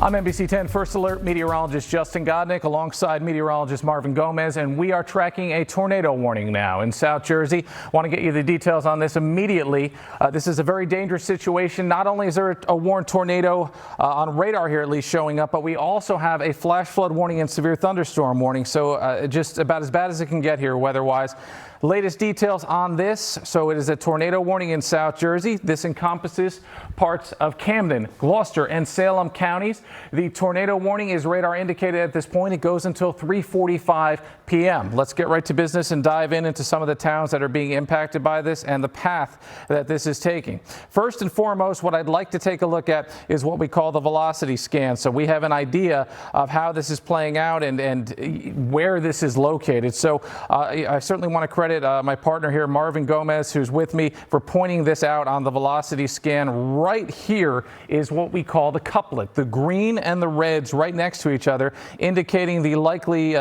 I'm NBC10 First Alert meteorologist Justin Godynick alongside meteorologist Marvin Gomez, and we are tracking a tornado warning now in South Jersey. Want to get you the details on this immediately. This is a very dangerous situation. Not only is there a warned tornado on radar here at least showing up, but we also have a flash flood warning and severe thunderstorm warning. So just about as bad as it can get here weather-wise. Latest details on this. So it is a tornado warning in South Jersey. This encompasses parts of Camden, Gloucester, and Salem counties. The tornado warning is radar indicated at this point. It goes until 3:45 p.m. Let's get right to business and dive into some of the towns that are being impacted by this and the path that this is taking. First and foremost, what I'd like to take a look at is what we call the velocity scan. So we have an idea of how this is playing out and where this is located. So I certainly want to credit my partner here, Marvin Gomez, who's with me, for pointing this out on the velocity scan. Right here is what we call the couplet, the green and the reds right next to each other, indicating the likely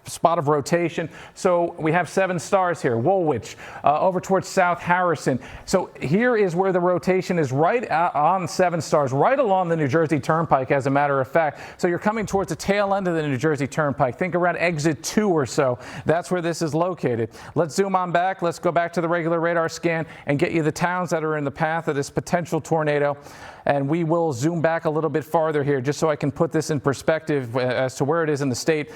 spot of rotation. So we have 7 stars here, Woolwich, over towards South Harrison. So here is where the rotation is, right on 7 stars, right along the New Jersey Turnpike, as a matter of fact. So you're coming towards the tail end of the New Jersey Turnpike. Think around exit 2 or so. That's where this is located. Let's zoom on back. Let's go back to the regular radar scan and get you the towns that are in the path of this potential tornado. And we will zoom back a little bit farther here just so I can put this in perspective as to where it is in the state.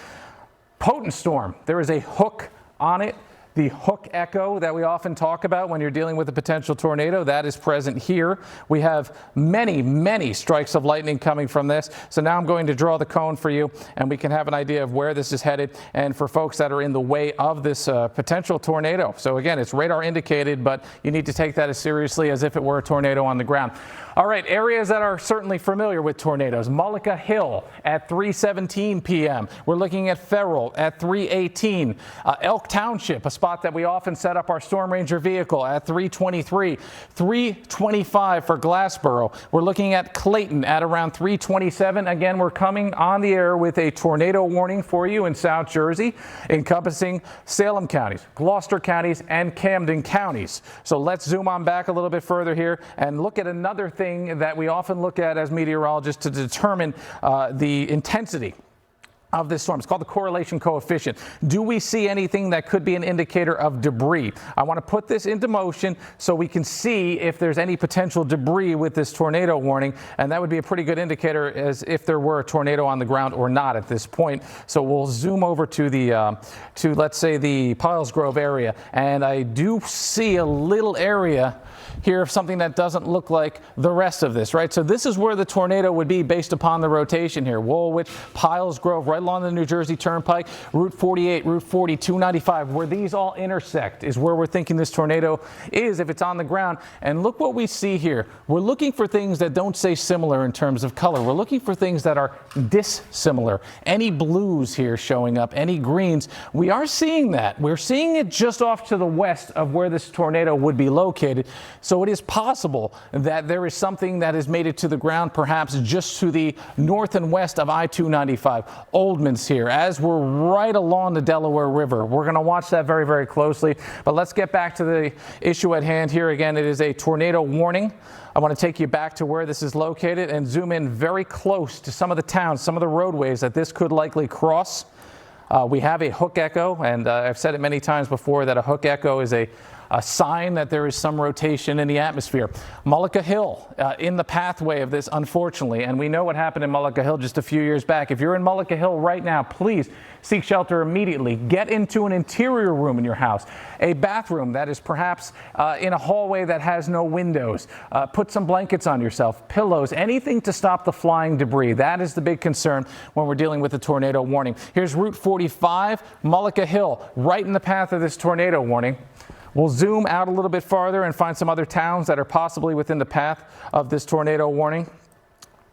Potent storm. There is a hook on it. The hook echo that we often talk about when you're dealing with a potential tornado, that is present here. We have many strikes of lightning coming from this. So now I'm going to draw the cone for you, and we can have an idea of where this is headed, and for folks that are in the way of this potential tornado. So again, it's radar indicated, but you need to take that as seriously as if it were a tornado on the ground. All right, areas that are certainly familiar with tornadoes. Mullica Hill at 3:17 p.m. We're looking at Ferrell at 3:18. Elk Township, a spot that we often set up our Storm Ranger vehicle, at 3:23. 3:25 for Glassboro. We're looking at Clayton at around 3:27. Again, we're coming on the air with a tornado warning for you in South Jersey, encompassing Salem counties, Gloucester counties, and Camden counties. So let's zoom on back a little bit further here and look at another thing that we often look at as meteorologists to determine the intensity of this storm. It's called the correlation coefficient. Do we see anything that could be an indicator of debris? I want to put this into motion so we can see if there's any potential debris with this tornado warning, and that would be a pretty good indicator as if there were a tornado on the ground or not at this point. So we'll zoom over to the let's say the Piles Grove area, and I do see a little area here of something that doesn't look like the rest of this, right? So this is where the tornado would be based upon the rotation here. Woolwich, Piles Grove, right along the New Jersey Turnpike, Route 48, Route 40, 295, where these all intersect is where we're thinking this tornado is if it's on the ground. And look what we see here. We're looking for things that don't say similar in terms of color. We're looking for things that are dissimilar. Any blues here showing up, any greens. We are seeing that. We're seeing it just off to the west of where this tornado would be located. So it is possible that there is something that has made it to the ground, perhaps just to the north and west of I-295. Oldman's here, as we're right along the Delaware River. We're going to watch that very closely. But let's get back to the issue at hand here. Again, it is a tornado warning. I want to take you back to where this is located and zoom in very close to some of the towns, some of the roadways that this could likely cross. We have a hook echo, and I've said it many times before that a hook echo is a sign that there is some rotation in the atmosphere. Mullica Hill in the pathway of this, unfortunately, and we know what happened in Mullica Hill just a few years back. If you're in Mullica Hill right now, please seek shelter immediately. Get into an interior room in your house, a bathroom that is perhaps in a hallway that has no windows. Put some blankets on yourself, pillows, anything to stop the flying debris. That is the big concern when we're dealing with a tornado warning. Here's Route 45, Mullica Hill, right in the path of this tornado warning. We'll zoom out a little bit farther and find some other towns that are possibly within the path of this tornado warning.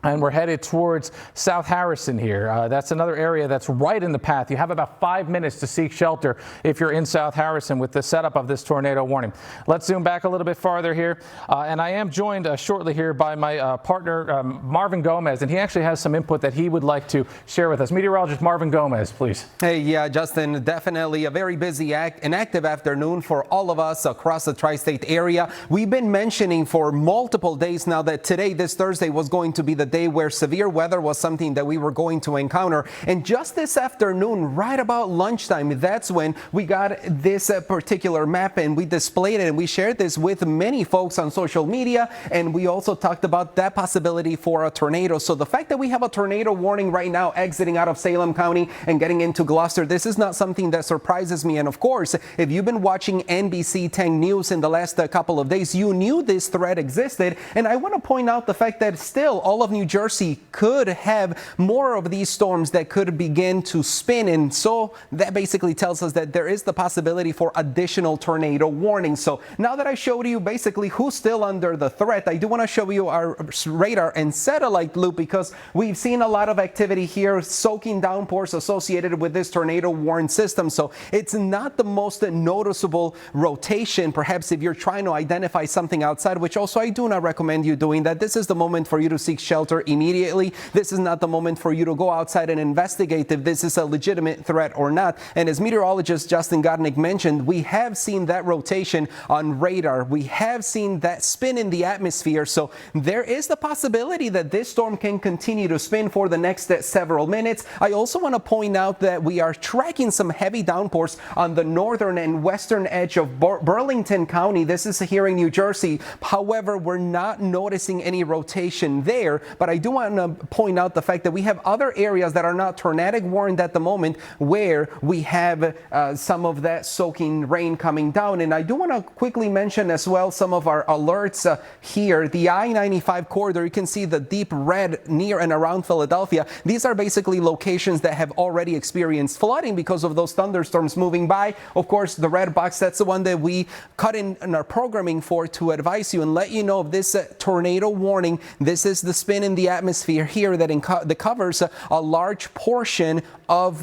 And we're headed towards South Harrison here. That's another area that's right in the path. You have about 5 minutes to seek shelter if you're in South Harrison with the setup of this tornado warning. Let's zoom back a little bit farther here. And I am joined shortly here by my partner, Marvin Gomez, and he actually has some input that he would like to share with us. Meteorologist Marvin Gomez, please. Hey, yeah, Justin, definitely a very busy and active afternoon for all of us across the tri-state area. We've been mentioning for multiple days now that today, this Thursday, was going to be the day where severe weather was something that we were going to encounter. And just this afternoon, right about lunchtime, that's when we got this particular map and we displayed it and we shared this with many folks on social media. And we also talked about that possibility for a tornado. So the fact that we have a tornado warning right now exiting out of Salem County and getting into Gloucester, this is not something that surprises me. And of course, if you've been watching NBC10 news in the last couple of days, you knew this threat existed. And I want to point out the fact that still all of New Jersey could have more of these storms that could begin to spin. And so that basically tells us that there is the possibility for additional tornado warnings. So now that I showed you basically who's still under the threat, I do want to show you our radar and satellite loop, because we've seen a lot of activity here, soaking downpours associated with this tornado warning system. So it's not the most noticeable rotation. Perhaps if you're trying to identify something outside, which also I do not recommend you doing that, this is the moment for you to seek shelter immediately. This is not the moment for you to go outside and investigate if this is a legitimate threat or not. And as meteorologist Justin Godynick mentioned, we have seen that rotation on radar. We have seen that spin in the atmosphere. So there is the possibility that this storm can continue to spin for the next several minutes. I also want to point out that we are tracking some heavy downpours on the northern and western edge of Burlington County. This is here in New Jersey. However, we're not noticing any rotation there. But I do want to point out the fact that we have other areas that are not tornadic warned at the moment where we have some of that soaking rain coming down. And I do want to quickly mention as well some of our alerts here. The I-95 corridor, you can see the deep red near and around Philadelphia. These are basically locations that have already experienced flooding because of those thunderstorms moving by. Of course, the red box, that's the one that we cut in our programming for to advise you and let you know of this tornado warning. This is the spin in the atmosphere here that covers a large portion of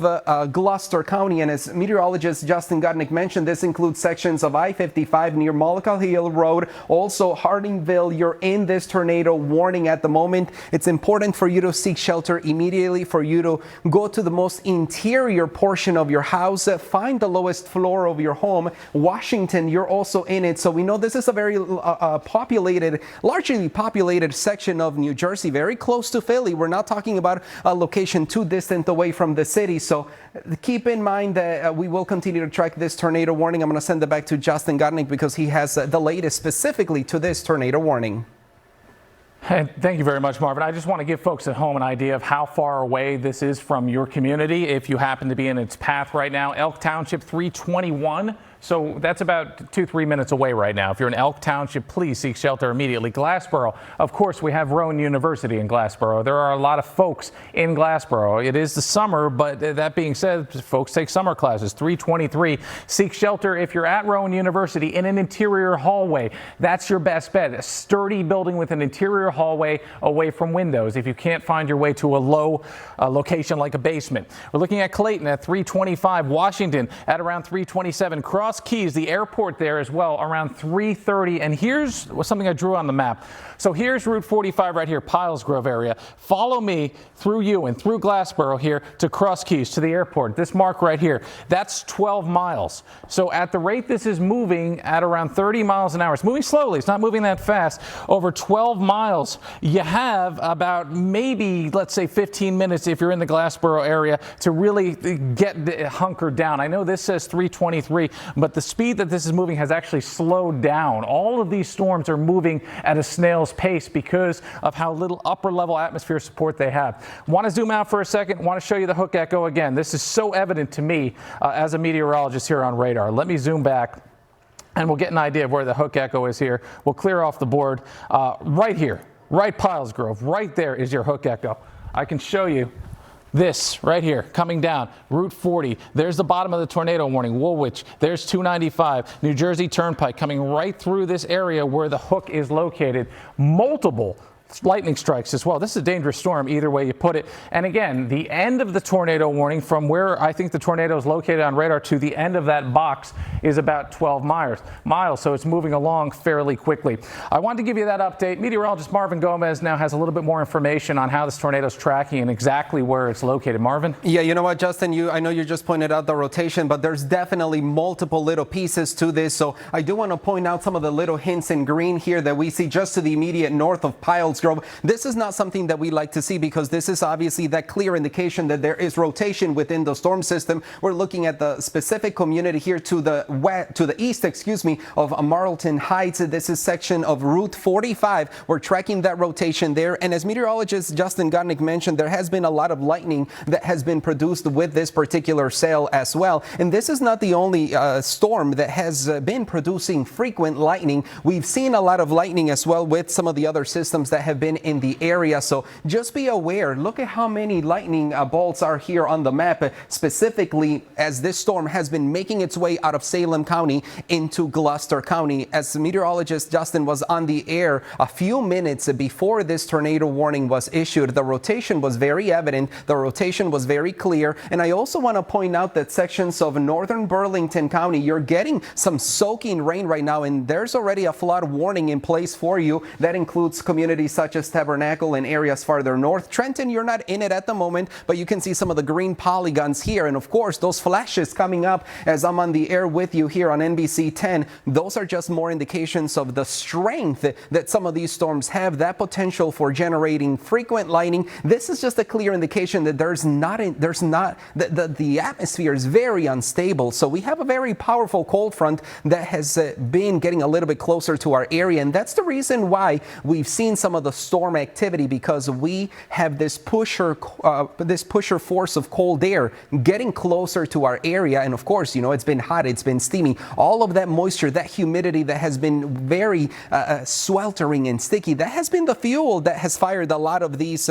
Gloucester County. And as meteorologist Justin Godynick mentioned, this includes sections of I-55 near Mullica Hill Road, also Hardingville. You're in this tornado warning at the moment. It's important for you to seek shelter immediately, for you to go to the most interior portion of your house, find the lowest floor of your home. Washington, you're also in it. So we know this is a very largely populated section of New Jersey, very close to Philly. We're not talking about a location too distant away from the city. So keep in mind that we will continue to track this tornado warning. I'm going to send it back to Justin Godynick because he has the latest specifically to this tornado warning. Thank you very much, Marvin. I just want to give folks at home an idea of how far away this is from your community. If you happen to be in its path right now, Elk Township 321. So that's about 2-3 minutes away right now. If you're in Elk Township, please seek shelter immediately. Glassboro, of course, we have Rowan University in Glassboro. There are a lot of folks in Glassboro. It is the summer, but that being said, folks take summer classes. 323, seek shelter if you're at Rowan University in an interior hallway. That's your best bet. A sturdy building with an interior hallway away from windows if you can't find your way to a low location like a basement. We're looking at Clayton at 325, Washington at around 327, Cross Keys, the airport there as well, around 3:30. And here's something I drew on the map. So here's Route 45 right here, Piles Grove area. Follow me through Ewan, through Glassboro here to Cross Keys, to the airport. This mark right here, that's 12 miles. So at the rate this is moving at around 30 miles an hour, it's moving slowly, it's not moving that fast, over 12 miles, you have about maybe, let's say 15 minutes if you're in the Glassboro area to really get hunkered down. I know this says 323, but the speed that this is moving has actually slowed down. All of these storms are moving at a snail's pace because of how little upper level atmosphere support they have. Want to zoom out for a second? Want to show you the hook echo again. This is so evident to me as a meteorologist here on radar. Let me zoom back and we'll get an idea of where the hook echo is here. We'll clear off the board right here, right Piles Grove, right there is your hook echo. I can show you this right here coming down Route 40. There's the bottom of the tornado warning, Woolwich. There's 295, New Jersey Turnpike coming right through this area where the hook is located. Multiple lightning strikes as well. This is a dangerous storm either way you put it. And again, the end of the tornado warning from where I think the tornado is located on radar to the end of that box is about 12 miles. So it's moving along fairly quickly. I wanted to give you that update. Meteorologist Marvin Gomez now has a little bit more information on how this tornado is tracking and exactly where it's located. Marvin? Yeah, you know what, Justin, I know you just pointed out the rotation, but there's definitely multiple little pieces to this. So I do want to point out some of the little hints in green here that we see just to the immediate north of Piles Grove. This is not something that we like to see because this is obviously that clear indication that there is rotation within the storm system. We're looking at the specific community here to the east, of Marlton Heights. This is section of Route 45. We're tracking that rotation there. And as meteorologist Justin Godynick mentioned, there has been a lot of lightning that has been produced with this particular cell as well. And this is not the only storm that has been producing frequent lightning. We've seen a lot of lightning as well with some of the other systems that have been in the area. So just be aware. Look at how many lightning bolts are here on the map, specifically as this storm has been making its way out of Salem County into Gloucester County. As meteorologist Justin was on the air a few minutes before this tornado warning was issued, the rotation was very evident. The rotation was very clear. And I also want to point out that sections of northern Burlington County, you're getting some soaking rain right now, and there's already a flood warning in place for you. That includes communities such as Tabernacle and areas farther north. Trenton, you're not in it at the moment, but you can see some of the green polygons here. And of course, those flashes coming up as I'm on the air with you here on NBC10, those are just more indications of the strength that some of these storms have, that potential for generating frequent lightning. This is just a clear indication that the atmosphere is very unstable. So we have a very powerful cold front that has been getting a little bit closer to our area. And that's the reason why we've seen some of the storm activity, because we have this pusher force of cold air getting closer to our area. And of course, you know, it's been hot, it's been steamy. All of that moisture, that humidity that has been very sweltering and sticky, that has been the fuel that has fired a lot of these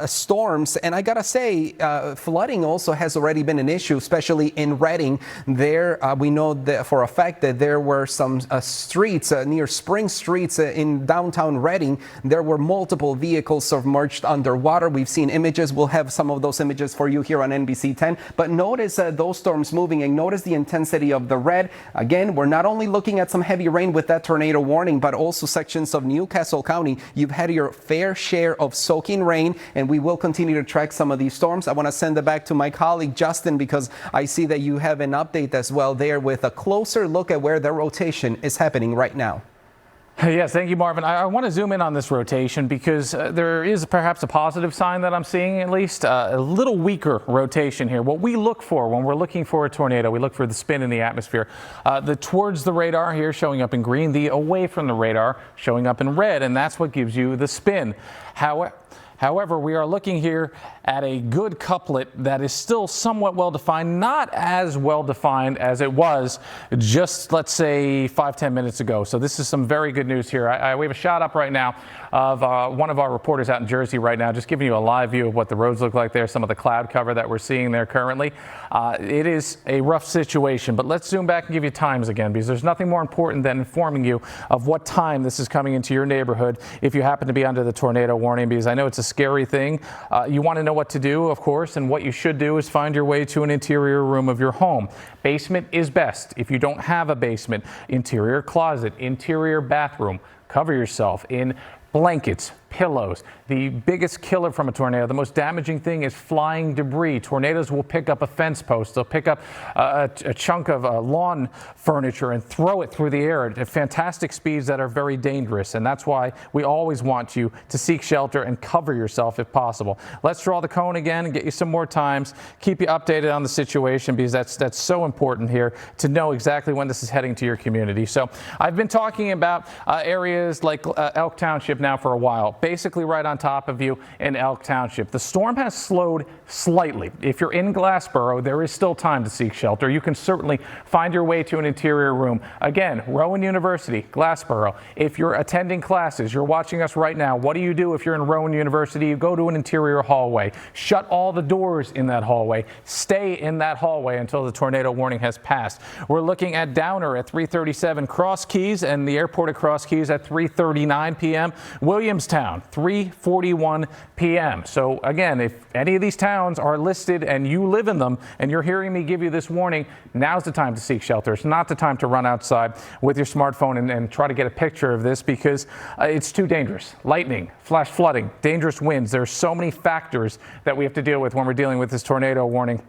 storms. And I gotta say, flooding also has already been an issue, especially in Reading. There, we know that for a fact that there were some streets near Spring Streets in downtown Reading. There were multiple vehicles submerged underwater. We've seen images. We'll have some of those images for you here on NBC10. But notice those storms moving, and notice the intensity of the red. Again, we're not only looking at some heavy rain with that tornado warning, but also sections of Newcastle County. You've had your fair share of soaking rain, and we will continue to track some of these storms. I want to send it back to my colleague Justin, because I see that you have an update as well there with a closer look at where the rotation is happening right now. Yes, thank you, Marvin. I want to zoom in on this rotation because there is perhaps a positive sign that I'm seeing, at least a little weaker rotation here. What we look for when we're looking for a tornado, we look for the spin in the atmosphere. The towards the radar here showing up in green, the away from the radar showing up in red, and that's what gives you the spin. However, we are looking here at a good couplet that is still somewhat well-defined, not as well-defined as it was just, let's say, 5-10 minutes ago. So this is some very good news here. We have a shot up right now of one of our reporters out in Jersey right now, just giving you a live view of what the roads look like there, some of the cloud cover that we're seeing there currently. It is a rough situation, but let's zoom back and give you times again, because there's nothing more important than informing you of what time this is coming into your neighborhood if you happen to be under the tornado warning, because I know it's a scary thing. You want to know what to do, of course, and what you should do is find your way to an interior room of your home. Basement is best. If you don't have a basement, interior closet, interior bathroom, cover yourself in blankets, pillows. The biggest killer from a tornado, the most damaging thing, is flying debris. Tornadoes will pick up a fence post. They'll pick up a chunk of lawn furniture and throw it through the air at fantastic speeds that are very dangerous. And that's why we always want you to seek shelter and cover yourself if possible. Let's draw the cone again and get you some more times. Keep you updated on the situation, because that's so important here to know exactly when this is heading to your community. So I've been talking about areas like Elk Township now for a while. Basically right on top of you in Elk Township. The storm has slowed slightly. If you're in Glassboro, there is still time to seek shelter. You can certainly find your way to an interior room. Again, Rowan University, Glassboro. If you're attending classes, you're watching us right now, what do you do if you're in Rowan University? You go to an interior hallway. Shut all the doors in that hallway. Stay in that hallway until the tornado warning has passed. We're looking at Downer at 3:37, Cross Keys and the airport at Cross Keys at 3:39 p.m. Williamstown, 3:41 p.m. So again, if any of these towns are listed and you live in them and you're hearing me give you this warning, now's the time to seek shelter. It's not the time to run outside with your smartphone and try to get a picture of this, because it's too dangerous. Lightning, flash flooding, dangerous winds. There's so many factors that we have to deal with when we're dealing with this tornado warning.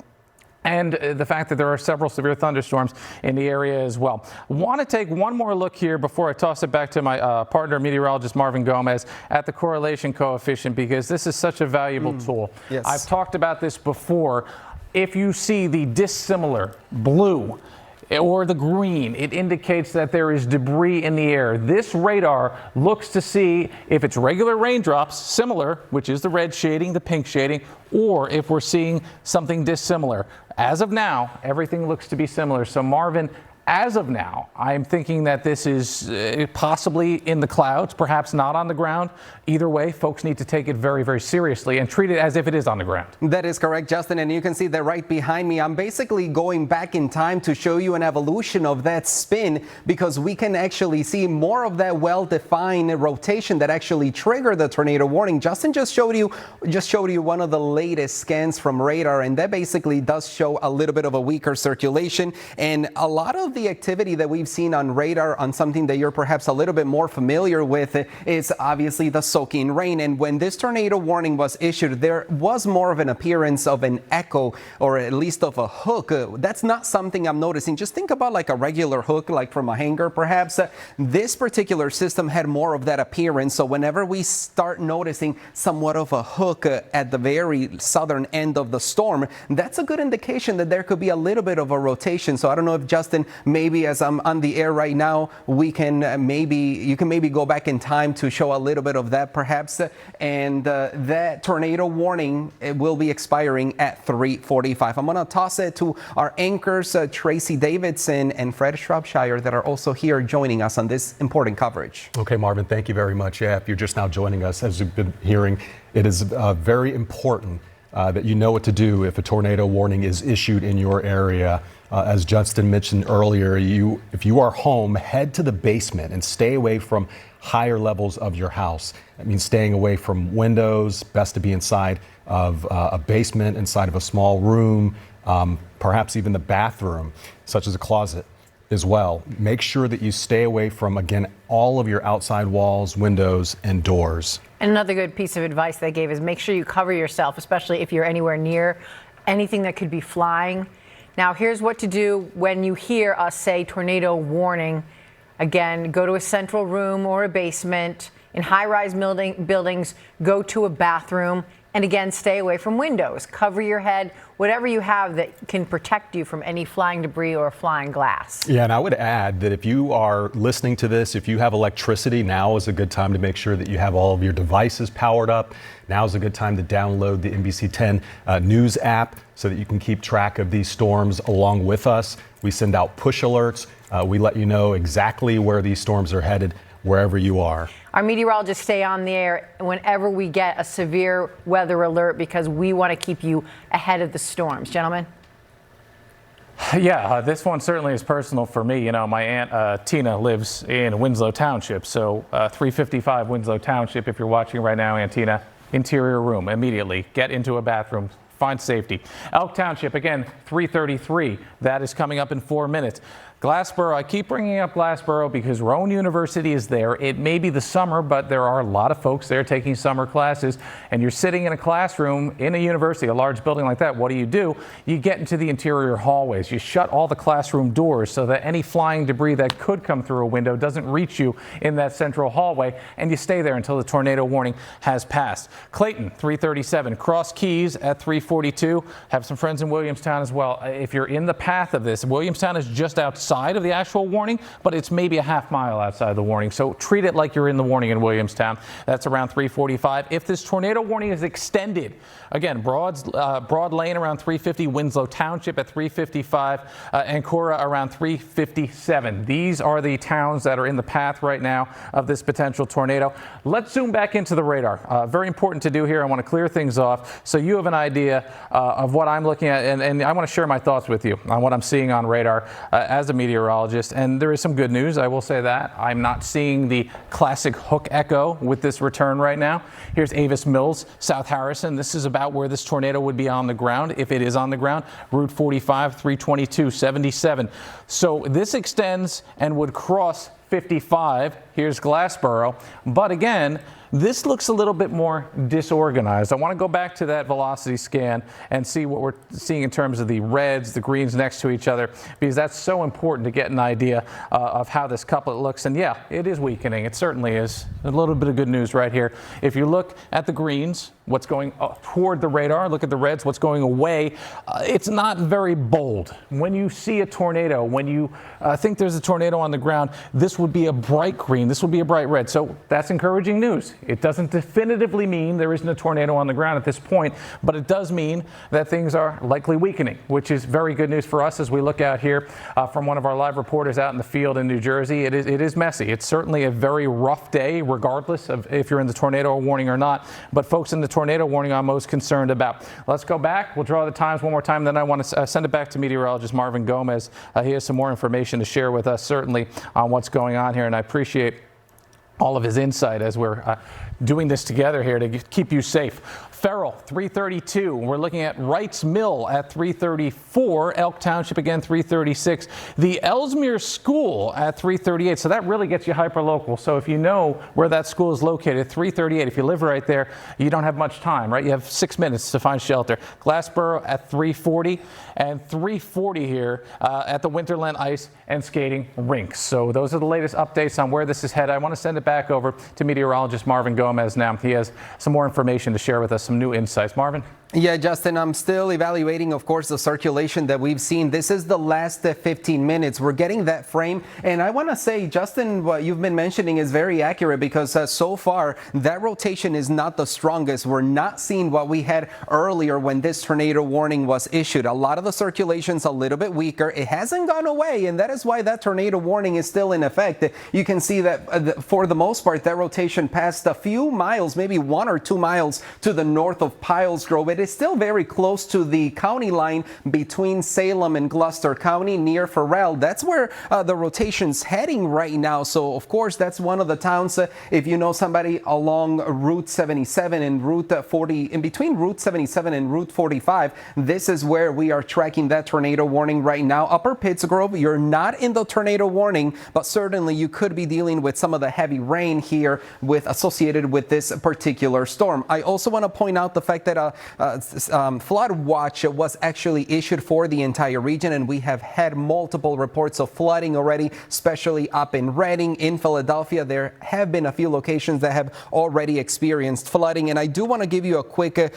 and the fact that there are several severe thunderstorms in the area as well. Want to take one more look here before I toss it back to my partner, meteorologist Marvin Gomez, at the correlation coefficient, because this is such a valuable tool. Yes. I've talked about this before. If you see the dissimilar blue or the green, it indicates that there is debris in the air. This radar looks to see if it's regular raindrops, similar, which is the red shading, the pink shading, or if we're seeing something dissimilar. As of now, everything looks to be similar. So Marvin, as of now, I'm thinking that this is possibly in the clouds, perhaps not on the ground. Either way, folks need to take it very, very seriously and treat it as if it is on the ground. That is correct, Justin, and you can see that right behind me. I'm basically going back in time to show you an evolution of that spin, because we can actually see more of that well-defined rotation that actually triggered the tornado warning. Justin just showed you one of the latest scans from radar, and that basically does show a little bit of a weaker circulation, and a lot of the activity that we've seen on radar on something that you're perhaps a little bit more familiar with is obviously the soaking rain. And when this tornado warning was issued, there was more of an appearance of an echo, or at least of a hook. That's not something I'm noticing. Just think about like a regular hook, like from a hanger perhaps. This particular system had more of that appearance. So whenever we start noticing somewhat of a hook at the very southern end of the storm, that's a good indication that there could be a little bit of a rotation. So I don't know if, Justin, maybe as I'm on the air right now, you can maybe go back in time to show a little bit of that perhaps. And that tornado warning, it will be expiring at 3:45. I'm going to toss it to our anchors, Tracy Davidson and Fred Shropshire, that are also here joining us on this important coverage. Okay, Marvin, thank you very much. Yeah, if you're just now joining us, as you've been hearing, it is very important that you know what to do if a tornado warning is issued in your area. As Justin mentioned earlier, if you are home, head to the basement and stay away from higher levels of your house. That means staying away from windows, best to be inside of a basement, inside of a small room, perhaps even the bathroom, such as a closet as well. Make sure that you stay away from, again, all of your outside walls, windows, and doors. And another good piece of advice they gave is make sure you cover yourself, especially if you're anywhere near anything that could be flying. Now, here's what to do when you hear us say tornado warning. Again, go to a central room or a basement. In high-rise buildings, go to a bathroom. And again, stay away from windows. Cover your head, whatever you have that can protect you from any flying debris or flying glass. Yeah, and I would add that if you are listening to this, if you have electricity, now is a good time to make sure that you have all of your devices powered up. Now is a good time to download the NBC10 news app so that you can keep track of these storms along with us. We send out push alerts. We let you know exactly where these storms are headed, wherever you are. Our meteorologists stay on the air whenever we get a severe weather alert, because we want to keep you ahead of the storms. Gentlemen? Yeah, this one certainly is personal for me. You know, my aunt Tina lives in Winslow Township, so 355 Winslow Township. If you're watching right now, Aunt Tina, interior room immediately. Get into a bathroom. Find safety. Elk Township, again, 333. That is coming up in 4 minutes. Glassboro, I keep bringing up Glassboro because Rowan University is there. It may be the summer, but there are a lot of folks there taking summer classes, and you're sitting in a classroom in a university, a large building like that. What do? You get into the interior hallways. You shut all the classroom doors so that any flying debris that could come through a window doesn't reach you in that central hallway, and you stay there until the tornado warning has passed. Clayton, 337. Cross Keys at 342. Have some friends in Williamstown as well. If you're in the path of this, Williamstown is just outside of the actual warning, but it's maybe a half mile outside the warning. So treat it like you're in the warning in Williamstown. That's around 345. If this tornado warning is extended, again, Broad Lane around 350, Winslow Township at 355, Ancora around 357. These are the towns that are in the path right now of this potential tornado. Let's zoom back into the radar. Very important to do here. I want to clear things off so you have an idea of what I'm looking at, and I want to share my thoughts with you on what I'm seeing on radar as a meteorologist. And there is some good news, I will say that. I'm not seeing the classic hook echo with this return right now. Here's Avis Mills, South Harrison. This is about where this tornado would be on the ground, if it is on the ground. Route 45, 322, 77. So this extends and would cross 55 Here's Gloucester. But again, this looks a little bit more disorganized. I want to go back to that velocity scan and see what we're seeing in terms of the reds, the greens next to each other, because that's so important to get an idea of how this couplet looks. And yeah, it is weakening. It certainly is. A little bit of good news right here. If you look at the greens, what's going toward the radar, look at the reds, what's going away, it's not very bold. When you see a tornado, when you think there's a tornado on the ground, this would be a bright green, this would be a bright red. So that's encouraging news. It doesn't definitively mean there isn't a tornado on the ground at this point, but it does mean that things are likely weakening, which is very good news for us as we look out here from one of our live reporters out in the field in New Jersey. It is messy. It's certainly a very rough day, regardless of if you're in the tornado warning or not. But folks in the tornado warning I'm most concerned about. Let's go back. We'll draw the times one more time. Then I want to send it back to meteorologist Marvin Gomez. He has some more information to share with us, certainly, on what's going on here. And I appreciate all of his insight as we're doing this together here to keep you safe. Farrell, 332. We're looking at Wrights Mill at 334. Elk Township again, 336. The Ellesmere School at 338. So that really gets you hyper-local. So if you know where that school is located, 338. If you live right there, you don't have much time, right? You have 6 minutes to find shelter. Glassboro at 340 and 340 here at the Winterland Ice and Skating Rinks. So those are the latest updates on where this is headed. I want to send it back over to meteorologist Marvin Gomez now. He has some more information to share with us, some new insights. Marvin? Yeah, Justin, I'm still evaluating, of course, the circulation that we've seen. This is the last 15 minutes. We're getting that frame. And I want to say, Justin, what you've been mentioning is very accurate because so far that rotation is not the strongest. We're not seeing what we had earlier when this tornado warning was issued. A lot of the circulation's a little bit weaker. It hasn't gone away, and that is why that tornado warning is still in effect. You can see that for the most part, that rotation passed a few miles, maybe 1 or 2 miles to the north of Piles Grove. It is still very close to the county line between Salem and Gloucester County near Farrell. That's where the rotation's heading right now. So, of course, that's one of the towns, if you know somebody along Route 77 and Route 40, in between Route 77 and Route 45, this is where we are tracking that tornado warning right now. Upper Pittsgrove, you're not in the tornado warning, but certainly you could be dealing with some of the heavy rain here associated with this particular storm. I also want to point out the fact that flood watch was actually issued for the entire region, and we have had multiple reports of flooding already, especially up in Reading, in Philadelphia. There have been a few locations that have already experienced flooding, and I do want to give you a quick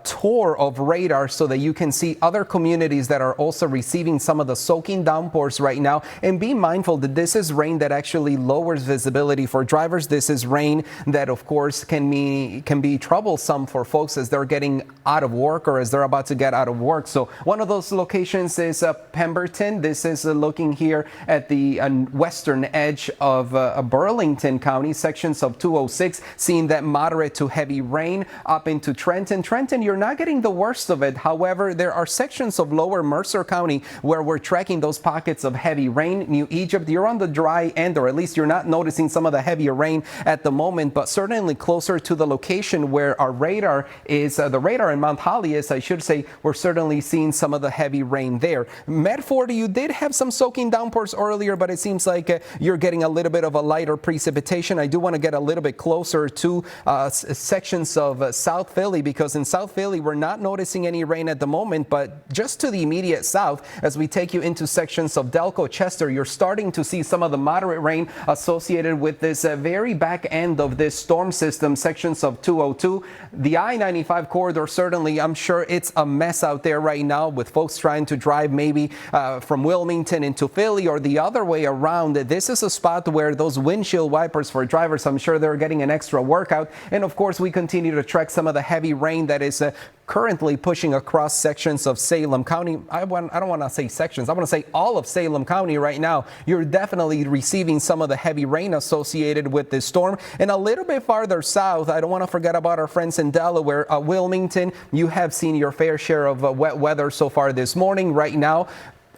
tour of radar so that you can see other communities that are also receiving some of the soaking downpours right now. And be mindful that this is rain that actually lowers visibility for drivers. This is rain that, of course, can be troublesome for folks as they're getting out of work or as they're about to get out of work. So one of those locations is Pemberton. This is looking here at the western edge of Burlington County, sections of 206, seeing that moderate to heavy rain up into Trenton. Trenton, you're not getting the worst of it. However, there are sections of lower Mercer County where we're tracking those pockets of heavy rain. New Egypt, you're on the dry end, or at least you're not noticing some of the heavier rain at the moment, but certainly closer to the location where our radar is, the radar in Mount Holly is, I should say, we're certainly seeing some of the heavy rain there. Medford, you did have some soaking downpours earlier, but it seems like you're getting a little bit of a lighter precipitation. I do want to get a little bit closer to sections of South Philly, because in South Philly, we're not noticing any rain at the moment, but just to the immediate south, as we take you into sections of Delco, Chester, you're starting to see some of the moderate rain associated with this very back end of this storm system, sections of 202. The I-95 corridor, certainly, I'm sure it's a mess out there right now with folks trying to drive maybe from Wilmington into Philly or the other way around. This is a spot where those windshield wipers for drivers, I'm sure they're getting an extra workout. And of course, we continue to track some of the heavy rain that is currently pushing across sections of Salem County. I don't want to say sections. I want to say all of Salem County right now. You're definitely receiving some of the heavy rain associated with this storm. And a little bit farther south, I don't want to forget about our friends in Delaware, Wilmington. You have seen your fair share of wet weather so far this morning. Right now,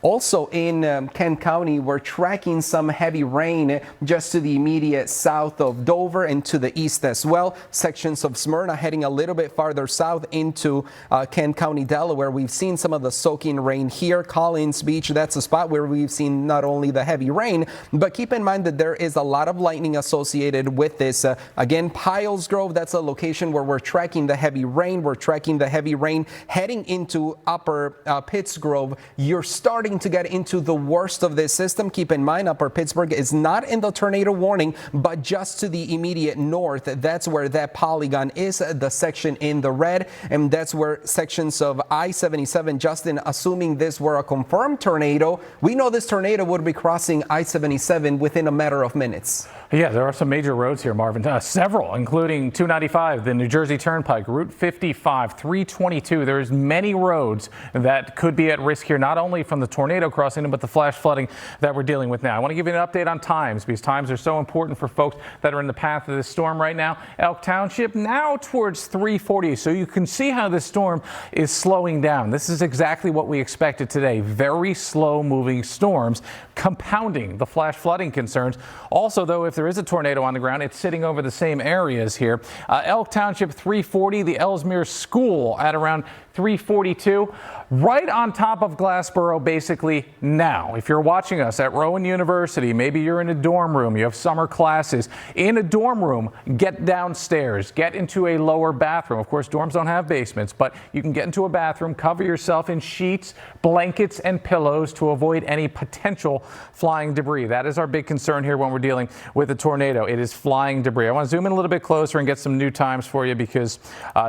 Also in Kent County, we're tracking some heavy rain just to the immediate south of Dover and to the east as well. Sections of Smyrna heading a little bit farther south into Kent County, Delaware. We've seen some of the soaking rain here. Collins Beach, that's a spot where we've seen not only the heavy rain, but keep in mind that there is a lot of lightning associated with this. Again, Piles Grove, that's a location where we're tracking the heavy rain. We're tracking the heavy rain heading into Upper Pittsgrove. You're starting to get into the worst of this system. Keep in mind, Upper Pittsburgh is not in the tornado warning, but just to the immediate north. That's where that polygon is, the section in the red, and that's where sections of I-77, Justin, assuming this were a confirmed tornado, we know this tornado would be crossing I-77 within a matter of minutes. Yeah, there are some major roads here, Marvin. Several, including 295, the New Jersey Turnpike, Route 55, 322. There's many roads that could be at risk here, not only from the tornado crossing, but the flash flooding that we're dealing with now. I want to give you an update on times, because times are so important for folks that are in the path of this storm right now. Elk Township now towards 340, so you can see how this storm is slowing down. This is exactly what we expected today. Very slow moving storms, compounding the flash flooding concerns. Also, though, if there is a tornado on the ground, it's sitting over the same areas here. Elk Township 340, the Ellesmere School at around 342, right on top of Glassboro basically now. If you're watching us at Rowan University, maybe you're in a dorm room, you have summer classes. In a dorm room, get downstairs, get into a lower bathroom. Of course, dorms don't have basements, but you can get into a bathroom, cover yourself in sheets, blankets, and pillows to avoid any potential flying debris. That is our big concern here when we're dealing with a tornado. It is flying debris. I want to zoom in a little bit closer and get some new times for you, because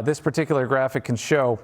this particular graphic can show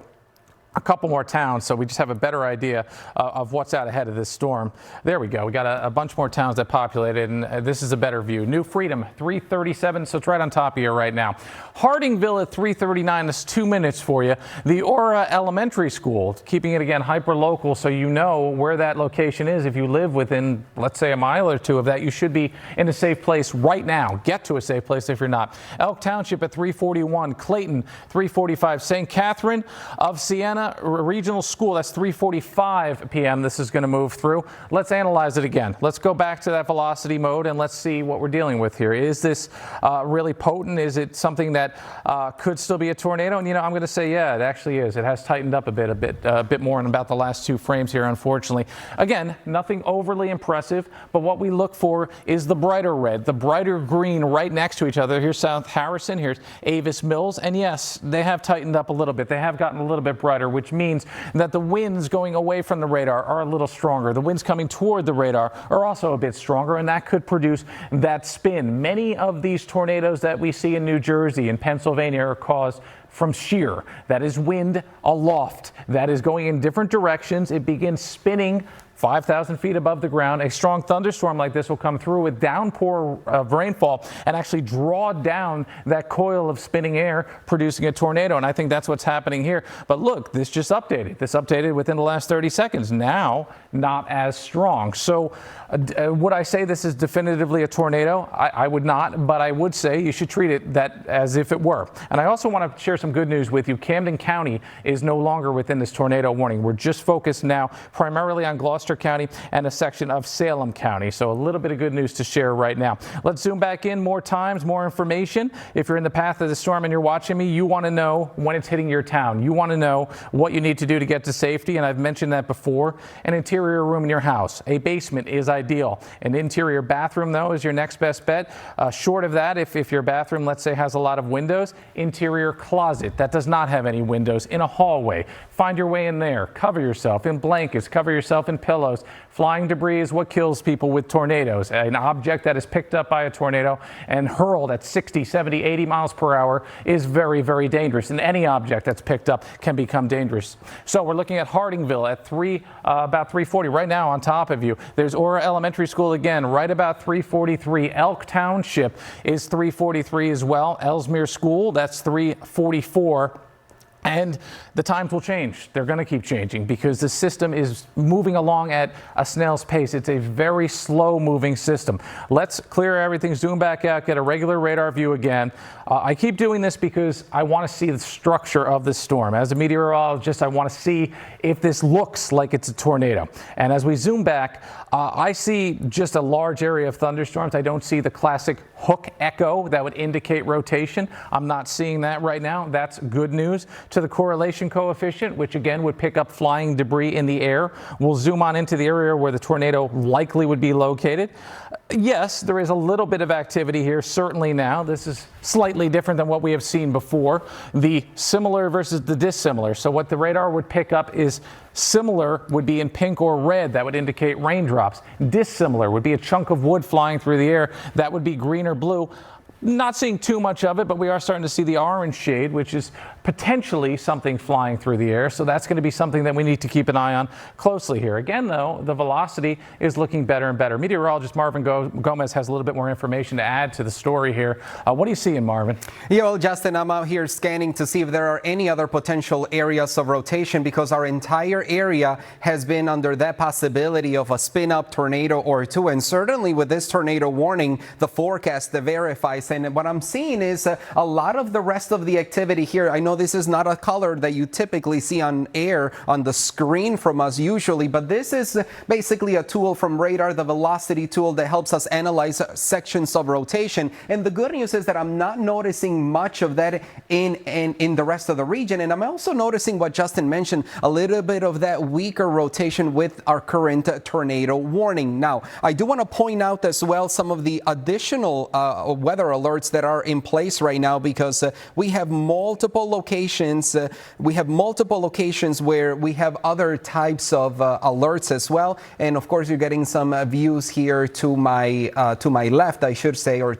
a couple more towns, so we just have a better idea of what's out ahead of this storm. There we go. We got a bunch more towns that populated, and this is a better view. New Freedom, 337, so it's right on top of you right now. Hardingville at 339, that's 2 minutes for you. The Aura Elementary School, keeping it again hyper local, so you know where that location is. If you live within, let's say, a mile or two of that, you should be in a safe place right now. Get to a safe place if you're not. Elk Township at 341, Clayton 345, St. Catherine of Siena Regional School, that's 3:45 p.m. This is going to move through. Let's analyze it again. Let's go back to that velocity mode and let's see what we're dealing with here. Is this really potent? Is it something that could still be a tornado? And I'm going to say, yeah, it actually is. It has tightened up a bit more in about the last two frames here, unfortunately. Again, nothing overly impressive, but what we look for is the brighter red, the brighter green right next to each other. Here's South Harrison, here's Avis Mills, and yes, they have tightened up a little bit. They have gotten a little bit brighter, which means that the winds going away from the radar are a little stronger. The winds coming toward the radar are also a bit stronger, and that could produce that spin. Many of these tornadoes that we see in New Jersey and Pennsylvania are caused from shear. That is wind aloft. That is going in different directions. It begins spinning 5,000 feet above the ground. A strong thunderstorm like this will come through with downpour of rainfall and actually draw down that coil of spinning air, producing a tornado. And I think that's what's happening here. But look, this just updated. This updated within the last 30 seconds. Now, not as strong. So would I say this is definitively a tornado? I would not, but I would say you should treat it as if it were. And I also want to share some good news with you. Camden County is no longer within this tornado warning. We're just focused now primarily on Gloucester County and a section of Salem County. So a little bit of good news to share right now. Let's zoom back in more times, more information. If you're in the path of the storm and you're watching me, you want to know when it's hitting your town. You want to know what you need to do to get to safety. And I've mentioned that before. An interior room in your house. A basement is ideal. An interior bathroom, though, is your next best bet. Short of that, if your bathroom, let's say, has a lot of windows, interior closet that does not have any windows in a hallway. Find your way in there. Cover yourself in blankets. Cover yourself in pillows. Flying debris is what kills people with tornadoes. An object that is picked up by a tornado and hurled at 60, 70, 80 miles per hour is very, very dangerous. And any object that's picked up can become dangerous. So we're looking at Hardingville at about 340 right now on top of you. There's Aura Elementary School again, right about 343. Elk Township is 343 as well. Ellesmere School, that's 344. And the times will change. They're going to keep changing because the system is moving along at a snail's pace. It's a very slow moving system. Let's clear everything, zoom back out, get a regular radar view again. I keep doing this because I want to see the structure of the storm. As a meteorologist, I want to see if this looks like it's a tornado. And as we zoom back, I see just a large area of thunderstorms. I don't see the classic hook echo that would indicate rotation. I'm not seeing that right now. That's good news. To the correlation coefficient, which again would pick up flying debris in the air. We'll zoom on into the area where the tornado likely would be located. Yes, there is a little bit of activity here, certainly now. This is slightly different than what we have seen before. The similar versus the dissimilar. So what the radar would pick up is similar would be in pink or red. That would indicate raindrops. Dissimilar would be a chunk of wood flying through the air. That would be green or blue. Not seeing too much of it, but we are starting to see the orange shade, which is potentially something flying through the air. So that's going to be something that we need to keep an eye on closely here. Again, though, the velocity is looking better and better. Meteorologist Marvin Gomez has a little bit more information to add to the story here. What are you seeing, Marvin? Yeah, well, Justin, I'm out here scanning to see if there are any other potential areas of rotation because our entire area has been under that possibility of a spin-up tornado or two. And certainly with this tornado warning, the forecast verifies. And what I'm seeing is a lot of the rest of the activity here. I know this is not a color that you typically see on air on the screen from us usually, but this is basically a tool from radar, the velocity tool that helps us analyze sections of rotation. And the good news is that I'm not noticing much of that in the rest of the region. And I'm also noticing what Justin mentioned, a little bit of that weaker rotation with our current tornado warning. Now, I do want to point out as well some of the additional weather alerts that are in place right now because we have multiple locations. We have multiple locations where we have other types of alerts as well. And of course, you're getting some views here to my left, I should say, or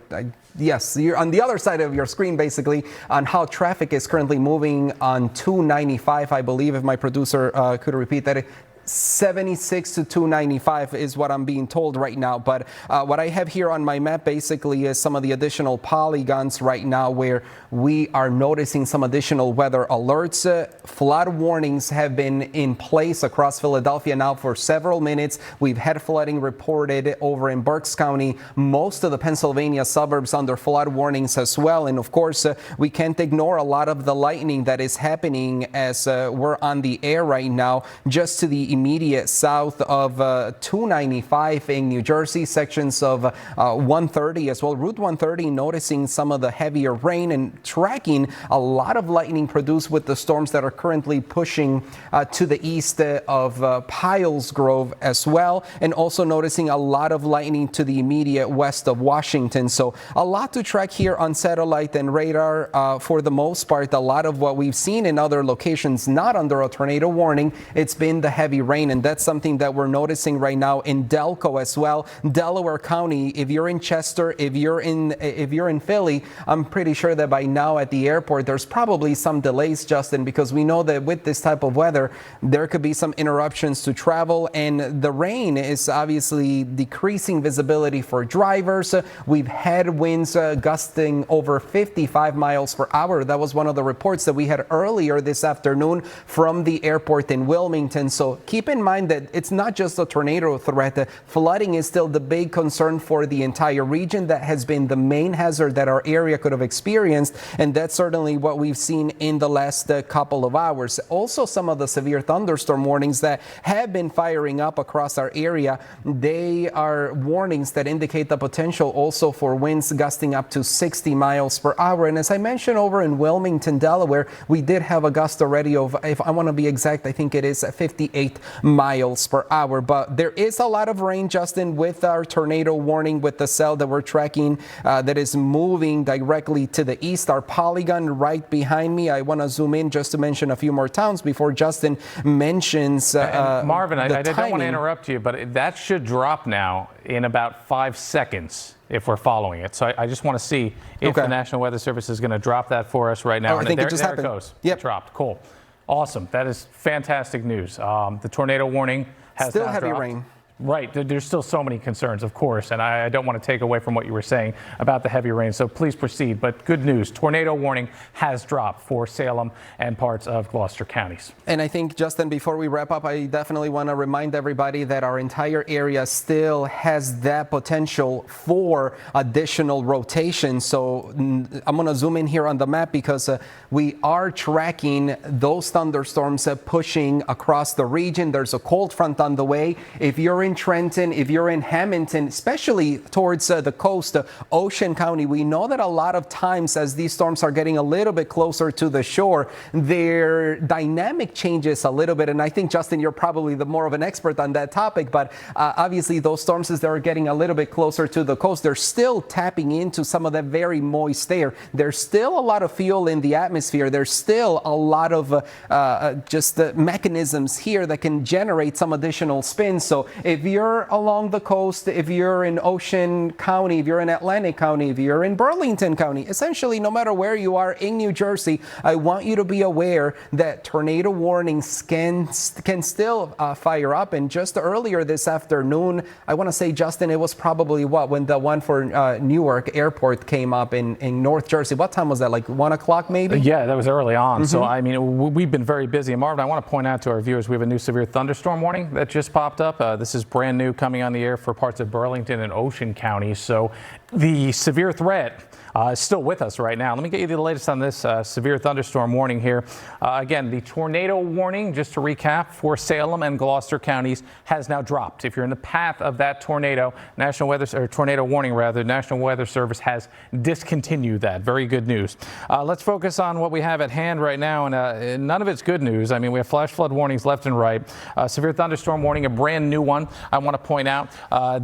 yes, you're on the other side of your screen, basically, on how traffic is currently moving on 295, I believe, if my producer could repeat that. 76 to 295 is what I'm being told right now. But what I have here on my map basically is some of the additional polygons right now where we are noticing some additional weather alerts. Flood warnings have been in place across Philadelphia now for several minutes. We've had flooding reported over in Berks County, most of the Pennsylvania suburbs under flood warnings as well. And of course, we can't ignore a lot of the lightning that is happening as we're on the air right now, just to the immediate south of 295 in New Jersey, sections of 130 as well. Route 130 noticing some of the heavier rain and tracking a lot of lightning produced with the storms that are currently pushing to the east of Piles Grove as well. And also noticing a lot of lightning to the immediate west of Washington. So a lot to track here on satellite and radar. For the most part, a lot of what we've seen in other locations not under a tornado warning, it's been the heavy rain, and that's something that we're noticing right now in Delco as well. Delaware County, if you're in Chester, if you're in Philly, I'm pretty sure that by now at the airport there's probably some delays, Justin, because we know that with this type of weather there could be some interruptions to travel, and the rain is obviously decreasing visibility for drivers. We've had winds gusting over 55 miles per hour. That was one of the reports that we had earlier this afternoon from the airport in Wilmington. So keep in mind that it's not just a tornado threat. Flooding is still the big concern for the entire region. That has been the main hazard that our area could have experienced, and that's certainly what we've seen in the last couple of hours. Also, some of the severe thunderstorm warnings that have been firing up across our area, they are warnings that indicate the potential also for winds gusting up to 60 miles per hour. And as I mentioned, over in Wilmington, Delaware, we did have a gust already of, if I want to be exact, I think it is 58 miles per hour. But there is a lot of rain, Justin, with our tornado warning, with the cell that we're tracking that is moving directly to the east. Our polygon right behind me. I want to zoom in just to mention a few more towns before Justin mentions Marvin, I don't want timing. to interrupt you, but that should drop now in about 5 seconds if we're following it. So I just want to see if the National Weather Service is going to drop that for us right now. I think there, it just there happened. It goes. Yep. It dropped. Cool. Awesome. That is fantastic news. The tornado warning has still now heavy dropped. rain. Right. There's still so many concerns, of course, and I don't want to take away from what you were saying about the heavy rain, so please proceed. But good news, tornado warning has dropped for Salem and parts of Gloucester counties. And I think, Justin, before we wrap up, I definitely want to remind everybody that our entire area still has that potential for additional rotation. So I'm going to zoom in here on the map because we are tracking those thunderstorms pushing across the region. There's a cold front on the way. If you're in Trenton, if you're in Hamilton, especially towards the coast, Ocean County, we know that a lot of times as these storms are getting a little bit closer to the shore, their dynamic changes a little bit. And I think, Justin, you're probably the more of an expert on that topic, but obviously those storms, as they're getting a little bit closer to the coast, they're still tapping into some of that very moist air. There's still a lot of fuel in the atmosphere. There's still a lot of just the mechanisms here that can generate some additional spin. So if you're along the coast, if you're in Ocean County, if you're in Atlantic County, if you're in Burlington County, essentially no matter where you are in New Jersey, I want you to be aware that tornado warnings can still fire up. And just earlier this afternoon, I want to say, Justin, it was probably when the one for Newark Airport came up in North Jersey. What time was that? Like 1 o'clock maybe? Yeah, that was early on. So, I mean, we've been very busy. And Marvin, I want to point out to our viewers, we have a new severe thunderstorm warning that just popped up. This is brand new, coming on the air for parts of Burlington and Ocean County. So the severe threat is still with us right now. Let me get you the latest on this severe thunderstorm warning here. Again, the tornado warning, just to recap, for Salem and Gloucester counties has now dropped. If you're in the path of that tornado, tornado warning rather, National Weather Service has discontinued that. Very good news. Let's focus on what we have at hand right now, and none of it's good news. I mean, we have flash flood warnings left and right. Severe thunderstorm warning, a brand new one. I want to point out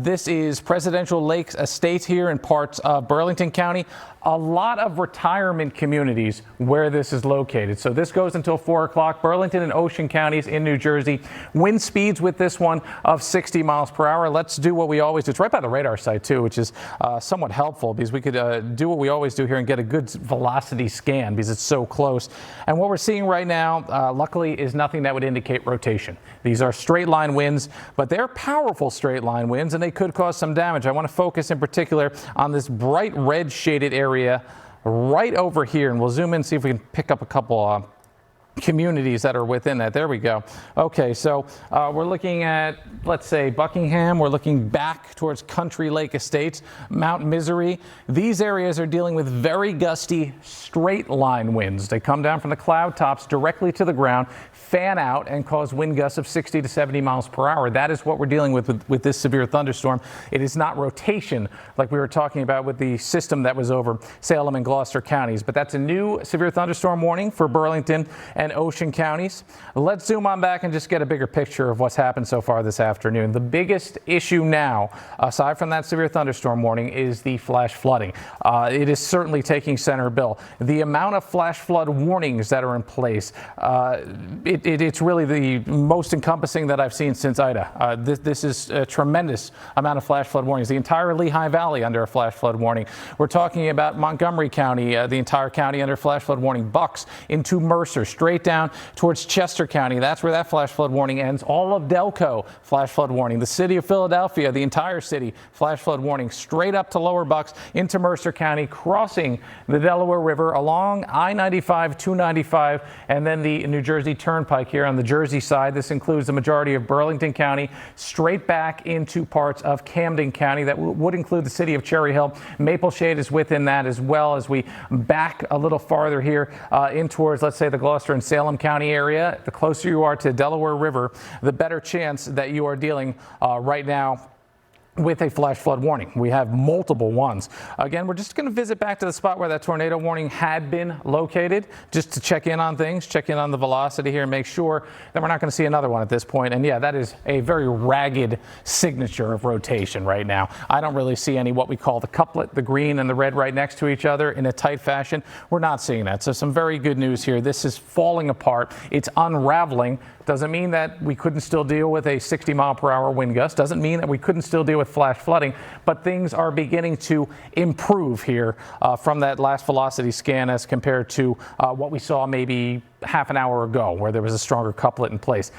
this is Presidential Lakes Estate here in parts of Burlington County. A lot of retirement communities where this is located. So this goes until 4 o'clock. Burlington and Ocean counties in New Jersey. Wind speeds with this one of 60 miles per hour. Let's do what we always do. It's right by the radar site too, which is somewhat helpful because we could do what we always do here and get a good velocity scan because it's so close. And what we're seeing right now, luckily, is nothing that would indicate rotation. These are straight line winds, but they're powerful straight line winds and they could cause some damage. I want to focus in particular on this bright red shaded area right over here, and we'll zoom in and see if we can pick up a couple communities that are within that. There we go. Okay, so we're looking at, let's say, Buckingham. We're looking back towards Country Lake Estates, Mount Misery. These areas are dealing with very gusty straight line winds. They come down from the cloud tops directly to the ground, fan out, and cause wind gusts of 60 to 70 miles per hour. That is what we're dealing with this severe thunderstorm. It is not rotation like we were talking about with the system that was over Salem and Gloucester counties, but that's a new severe thunderstorm warning for Burlington and Ocean counties. Let's zoom on back and just get a bigger picture of what's happened so far this afternoon. The biggest issue now, aside from that severe thunderstorm warning, is the flash flooding. It is certainly taking center bill. The amount of flash flood warnings that are in place, it's really the most encompassing that I've seen since Ida. This is a tremendous amount of flash flood warnings. The entire Lehigh Valley under a flash flood warning. We're talking about Montgomery County, the entire county under flash flood warning. Bucks into Mercer, straight down towards Chester County. That's where that flash flood warning ends. All of Delco, flash flood warning. The city of Philadelphia, the entire city, flash flood warning. Straight up to Lower Bucks into Mercer County, crossing the Delaware River along I-95, 295, and then the New Jersey Turnpike here on the Jersey side. This includes the majority of Burlington County, straight back into parts of Camden County. That would include the city of Cherry Hill. Maple Shade is within that, as well as we back a little farther here in towards, let's say, the Gloucester and Salem County area. The closer you are to Delaware River, the better chance that you are dealing right now with a flash flood warning. We have multiple ones. Again, we're just going to visit back to the spot where that tornado warning had been located, just to check in on things, check in on the velocity here, and make sure that we're not going to see another one at this point. And yeah, that is a very ragged signature of rotation right now. I don't really see any what we call the couplet, the green and the red right next to each other in a tight fashion. We're not seeing that. So some very good news here. This is falling apart. It's unraveling. Doesn't mean that we couldn't still deal with a 60-mile-per-hour wind gust. Doesn't mean that we couldn't still deal with flash flooding. But things are beginning to improve here from that last velocity scan as compared to what we saw maybe half an hour ago, where there was a stronger couplet in place.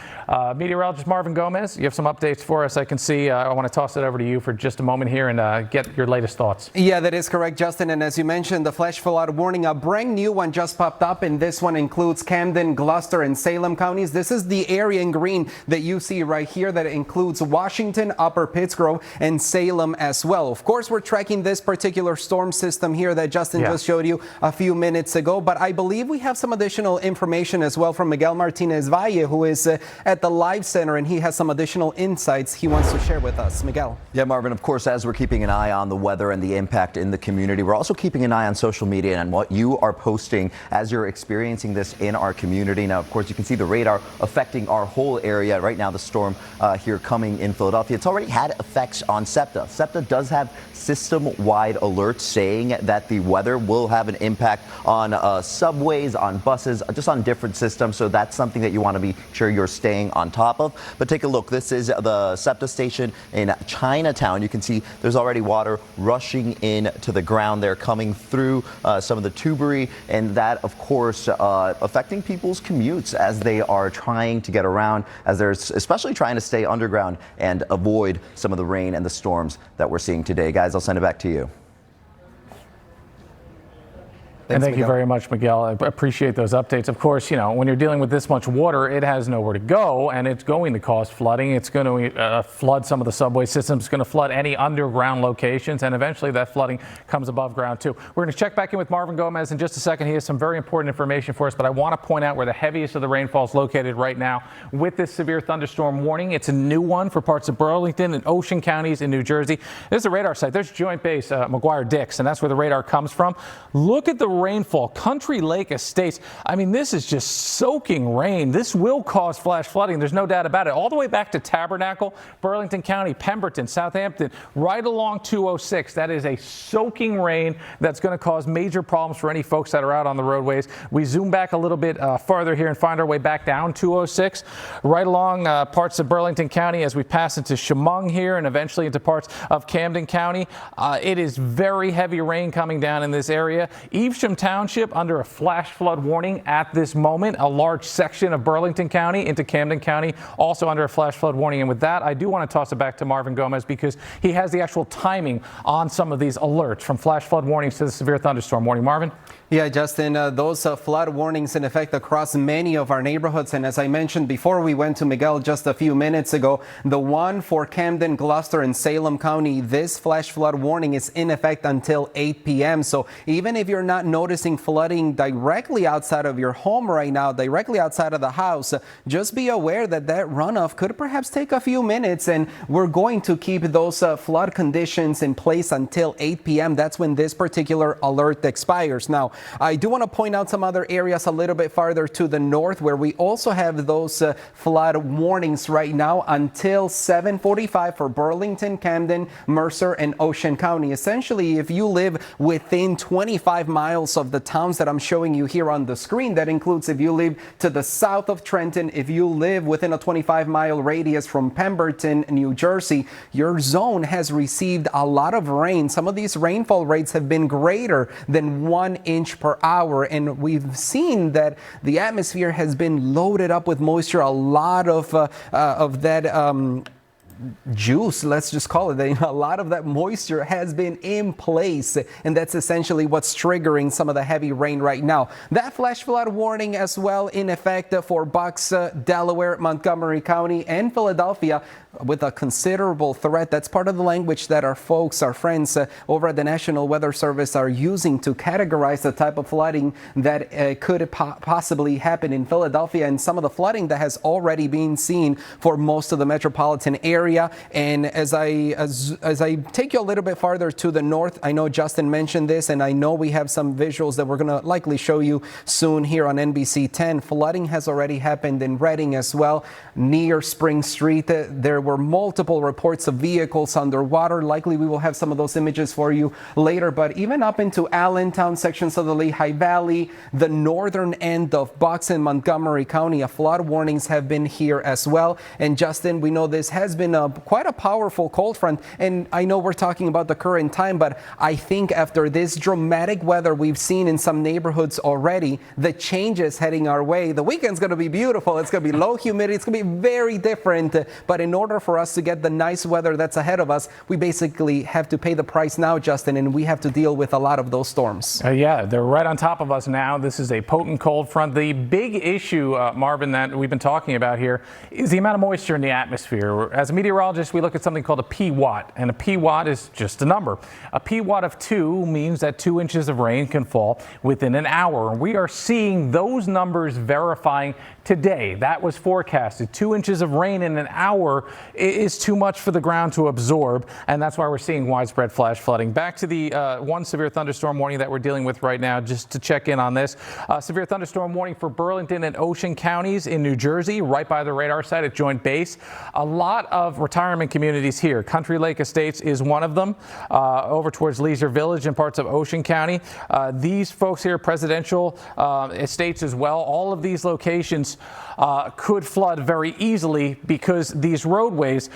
Meteorologist Marvin Gomez, you have some updates for us. I can see. I want to toss it over to you for just a moment here and get your latest thoughts. Yeah, that is correct, Justin. And as you mentioned, the flash flood warning, a brand new one just popped up, and this one includes Camden, Gloucester, and Salem counties. This is the area in green that you see right here that includes Washington, Upper Pittsgrove, and Salem as well. Of course, we're tracking this particular storm system here that Justin just showed you a few minutes ago, but I believe we have some additional information as well from Miguel Martinez Valle, who is at the Live Center, and he has some additional insights he wants to share with us. Miguel. Yeah, Marvin, of course, as we're keeping an eye on the weather and the impact in the community, we're also keeping an eye on social media and what you are posting as you're experiencing this in our community. Now, of course, you can see the radar affecting our whole area. Right now, the storm here coming in Philadelphia, it's already had effects on SEPTA. SEPTA does have system-wide alerts saying that the weather will have an impact on subways, on buses, just on different systems. So that's something that you want to be sure you're staying on top of. But take a look. This is the SEPTA station in Chinatown. You can see there's already water rushing in to the ground there, coming through some of the tubery, and that, of course, affecting people's commutes as they are trying to get around, as they're especially trying to stay underground and avoid some of the rain and the storms that we're seeing today. Guys, I'll send it back to you. And thank Miguel. you very much, Miguel. I appreciate those updates. Of course, you know, when you're dealing with this much water, it has nowhere to go, and it's going to cause flooding. It's going to flood some of the subway systems. It's going to flood any underground locations, and eventually that flooding comes above ground, too. We're going to check back in with Marvin Gomez in just a second. He has some very important information for us, but I want to point out where the heaviest of the rainfall is located right now with this severe thunderstorm warning. It's a new one for parts of Burlington and Ocean counties in New Jersey. This is a radar site. There's Joint Base McGuire-Dix, and that's where the radar comes from. Look at the rainfall. Country Lake Estates. I mean, this is just soaking rain. This will cause flash flooding. There's no doubt about it. All the way back to Tabernacle, Burlington County, Pemberton, Southampton, right along 206. That is a soaking rain that's going to cause major problems for any folks that are out on the roadways. We zoom back a little bit farther here and find our way back down 206, right along parts of Burlington County as we pass into Chemung here and eventually into parts of Camden County. It is very heavy rain coming down in this area. Evesham Township under a flash flood warning at this moment. A large section of Burlington County into Camden County also under a flash flood warning. And with that, I do want to toss it back to Marvin Gomez because he has the actual timing on some of these alerts from flash flood warnings to the severe thunderstorm warning. Marvin? Yeah, Justin, those flood warnings in effect across many of our neighborhoods. And as I mentioned before we went to Miguel just a few minutes ago, the one for Camden, Gloucester, and Salem County, this flash flood warning is in effect until 8 p.m. So even if you're not noticing flooding directly outside of your home right now, directly outside of the house, just be aware that that runoff could perhaps take a few minutes, and we're going to keep those flood conditions in place until 8 p.m. That's when this particular alert expires. Now, I do want to point out some other areas a little bit farther to the north where we also have those flood warnings right now until 7:45 for Burlington, Camden, Mercer, and Ocean County. Essentially, if you live within 25 miles of the towns that I'm showing you here on the screen, that includes if you live to the south of Trenton, if you live within a 25-mile radius from Pemberton, New Jersey, your zone has received a lot of rain. Some of these rainfall rates have been greater than 1 inch per hour, and we've seen that the atmosphere has been loaded up with moisture. A lot of that juice, let's just call it, a lot of that moisture has been in place, and that's essentially what's triggering some of the heavy rain right now. That flash flood warning as well in effect for Bucks, Delaware, Montgomery County, and Philadelphia, with a considerable threat. That's part of the language that our folks, our friends over at the National Weather Service are using to categorize the type of flooding that could possibly happen in Philadelphia, and some of the flooding that has already been seen for most of the metropolitan area. And as I take you a little bit farther to the north, I know Justin mentioned this, and I know we have some visuals that we're going to likely show you soon here on NBC10. Flooding has already happened in Reading as well, near Spring Street. There were multiple reports of vehicles underwater. Likely we will have some of those images for you later, but even up into Allentown, sections of the Lehigh Valley, the northern end of Bucks and Montgomery County, flood warnings have been here as well. And Justin, we know this has been quite a powerful cold front, and I know we're talking about the current time, but I think after this dramatic weather we've seen in some neighborhoods already, the changes heading our way, the weekend's going to be beautiful. It's going to be low humidity. It's going to be very different. But in order for us to get the nice weather that's ahead of us, we basically have to pay the price now, Justin, and we have to deal with a lot of those storms. Yeah, they're right on top of us now. This is a potent cold front. The big issue, Marvin, that we've been talking about here is the amount of moisture in the atmosphere. As a meteorologist, we look at something called a P-watt, and a P-watt is just a number. A P-watt of 2 means that 2 inches of rain can fall within an hour. We are seeing those numbers verifying today. That was forecasted. 2 inches of rain in an hour is too much for the ground to absorb, and that's why we're seeing widespread flash flooding. Back to the one severe thunderstorm warning that we're dealing with right now, just to check in on this. Severe thunderstorm warning for Burlington and Ocean counties in New Jersey, right by the radar site at Joint Base. A lot of retirement communities here. Country Lake Estates is one of them, over towards Leisure Village and parts of Ocean County. These folks here, Presidential Estates as well, all of these locations could flood very easily because these roadways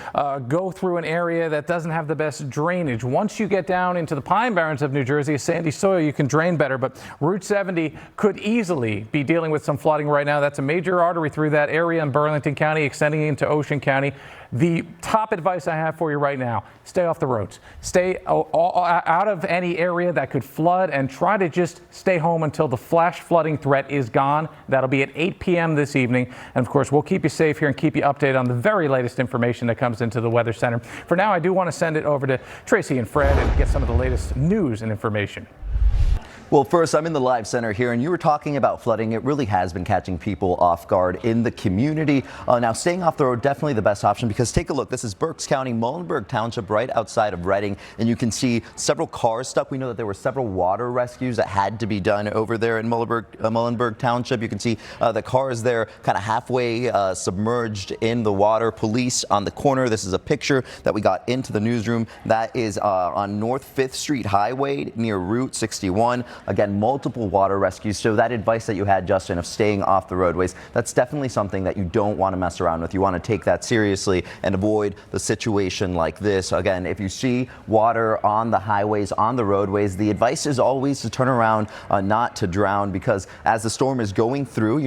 go through an area that doesn't have the best drainage. Once you get down into the Pine Barrens of New Jersey, sandy soil, you can drain better, but Route 70 could easily be dealing with some flooding right now. That's a major artery through that area in Burlington County, extending into Ocean County. The top advice I have for you right now, stay off the roads. Stay out of any area that could flood and try to just stay home until the flash flooding threat is gone. That'll be at 8 p.m. this evening. And of course, we'll keep you safe here and keep you updated on the very latest information that comes into the Weather Center. For now, I do want to send it over to Tracy and Fred and get some of the latest news and information. Well, first, I'm in the live center here, and you were talking about flooding. It really has been catching people off guard in the community. Now, staying off the road, definitely the best option, because take a look. This is Berks County, Muhlenberg Township, right outside of Reading, and you can see several cars stuck. We know that there were several water rescues that had to be done over there in Muhlenberg Township. You can see the cars there kind of halfway submerged in the water. Police on the corner. This is a picture that we got into the newsroom. That is on North 5th Street Highway near Route 61. Again, multiple water rescues. So that advice that you had, Justin, of staying off the roadways, that's definitely something that you don't want to mess around with. You want to take that seriously and avoid the situation like this. Again, if you see water on the highways, on the roadways, the advice is always to turn around, not to drown, because as the storm is going through,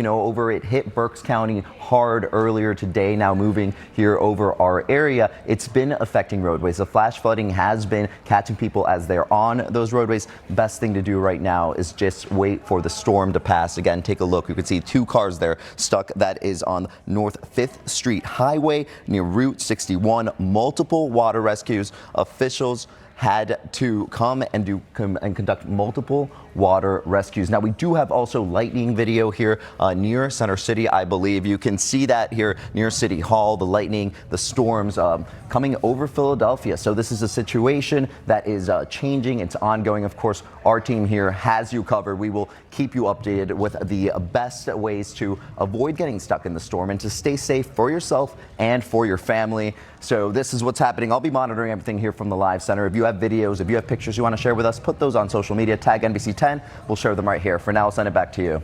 it hit Berks County hard earlier today, now moving here over our area. It's been affecting roadways. The flash flooding has been catching people as they're on those roadways. Best thing to do right now is just wait for the storm to pass. Again, take a look. You can see 2 cars there stuck. That is on North 5th Street Highway near Route 61. Multiple water rescues. Officials had to come and conduct multiple water rescues. Now, we do have also lightning video here near Center City, I believe. You can see that here near City Hall, the lightning, the storms coming over Philadelphia. So this is a situation that is changing. It's ongoing. Of course, our team here has you covered. We will keep you updated with the best ways to avoid getting stuck in the storm and to stay safe for yourself and for your family. So this is what's happening. I'll be monitoring everything here from the live center. If you have videos, if you have pictures you want to share with us, put those on social media. Tag NBC10. We'll share them right here. For now, I'll send it back to you.